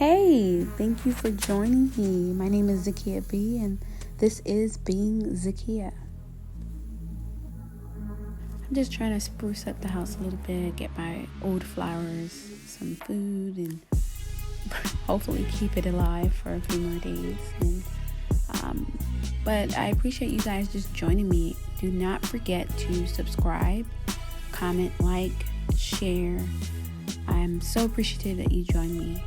Hey, thank you for joining me. My name is Zakia B, and this is Being Zakia. I'm just trying to spruce up the house a little bit, get my old flowers some food, and hopefully keep it alive for a few more days. But I appreciate you guys just joining me. Do not forget to subscribe, comment, like, share. I'm so appreciative that you joined me.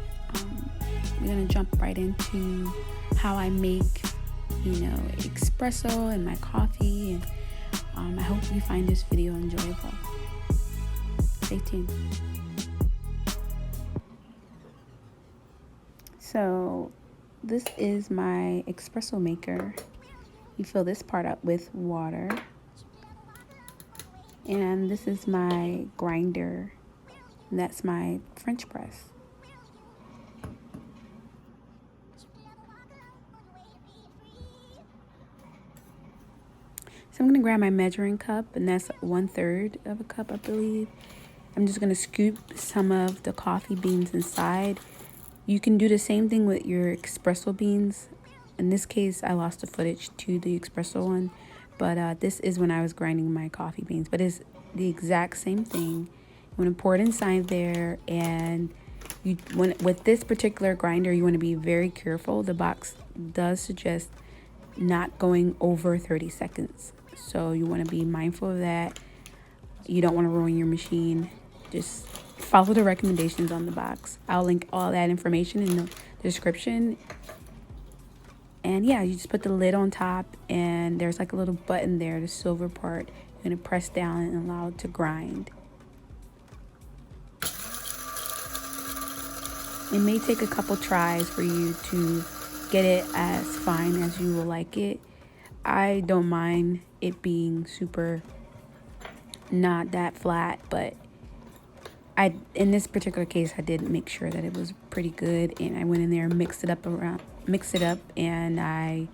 We're gonna jump right into how I make, espresso and my coffee, and I hope you find this video enjoyable. Stay tuned. So this is my espresso maker. You fill this part up with water, and this is my grinder, and that's my French press. So I'm going to grab my measuring cup, and that's 1/3 of a cup, I believe. I'm just going to scoop some of the coffee beans inside. You can do the same thing with your espresso beans. In this case, I lost the footage to the espresso one, but this is when I was grinding my coffee beans. But it's the exact same thing. You want to pour it inside there, and with this particular grinder, you want to be very careful. The box does suggest not going over 30 seconds. So you want to be mindful of that. You don't want to ruin your machine. Just follow the recommendations on the box. I'll link all that information in the description. And yeah, you just put the lid on top, and there's like a little button there, the silver part. You're going to press down and allow it to grind. It may take a couple tries for you to get it as fine as you will like it. I don't mind it being super not that flat, but in this particular case I did make sure that it was pretty good, and I went in there and mixed it up, and I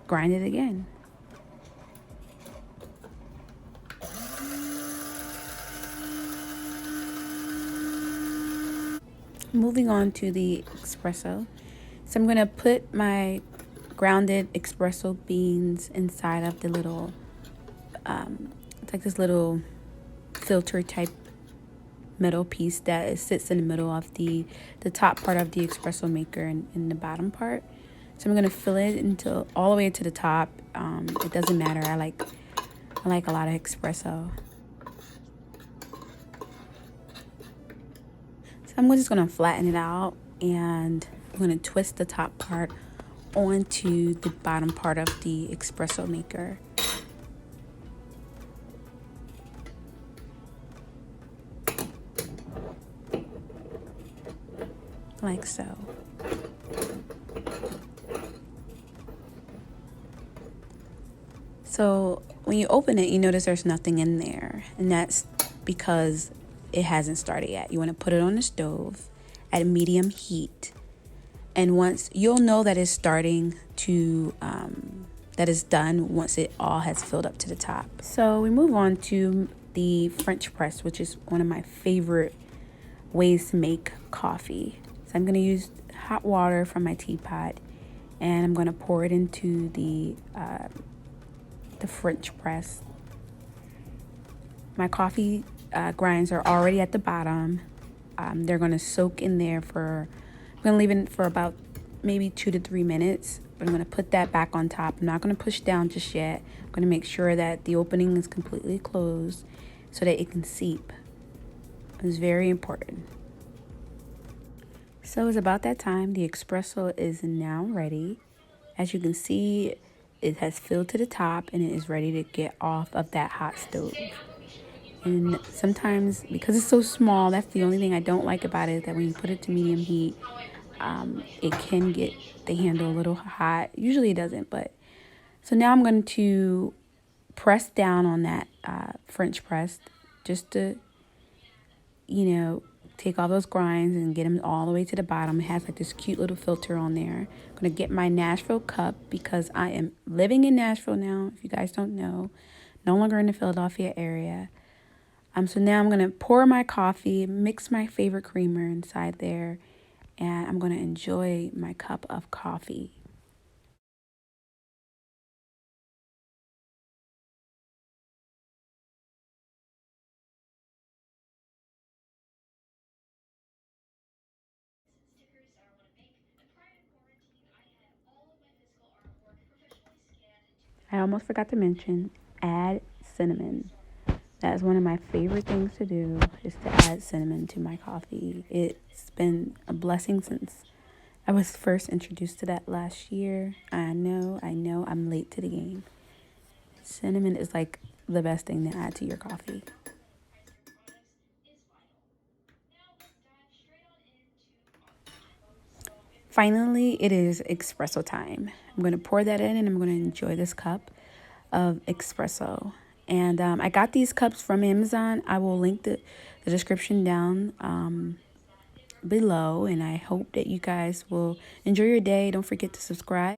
grinded it again. Moving on to the espresso. So I'm going to put my grounded espresso beans inside of the little, it's like this little filter type metal piece that sits in the middle of the top part of the espresso maker and in the bottom part. So I'm going to fill it until all the way to the top. It doesn't matter. I like a lot of espresso. So I'm just going to flatten it out, and I'm going to twist the top part onto the bottom part of the espresso maker. Like so. So when you open it, you notice there's nothing in there, and that's because it hasn't started yet. You want to put it on the stove at a medium heat, and once you'll know that it's starting to that is done once it all has filled up to the top. So we move on to the French press, which is one of my favorite ways to make coffee. So I'm going to use hot water from my teapot, and I'm going to pour it into the French press. My coffee grinds are already at the bottom. They're going to soak in there I'm going to leave it for about maybe 2 to 3 minutes. But I'm going to put that back on top. I'm not going to push down just yet. I'm going to make sure that the opening is completely closed so that it can seep. It's very important. So it's about that time. The espresso is now ready. As you can see, it has filled to the top, and it is ready to get off of that hot stove. And sometimes, because it's so small, that's the only thing I don't like about it, that when you put it to medium heat, it can get the handle a little hot. Usually it doesn't, but so now I'm going to press down on that French press just to, take all those grinds and get them all the way to the bottom. It has like this cute little filter on there. I'm going to get my Nashville cup because I am living in Nashville now, if you guys don't know. No longer in the Philadelphia area. So now I'm going to pour my coffee, mix my favorite creamer inside there, and I'm going to enjoy my cup of coffee. I almost forgot to mention, add cinnamon. That's one of my favorite things to do, is to add cinnamon to my coffee. It's been a blessing since I was first introduced to that last year. I know, I'm late to the game. Cinnamon is like the best thing to add to your coffee. Finally, it is espresso time. I'm going to pour that in and I'm going to enjoy this cup of espresso. And I got these cups from Amazon. I will link the description down below. And I hope that you guys will enjoy your day. Don't forget to subscribe.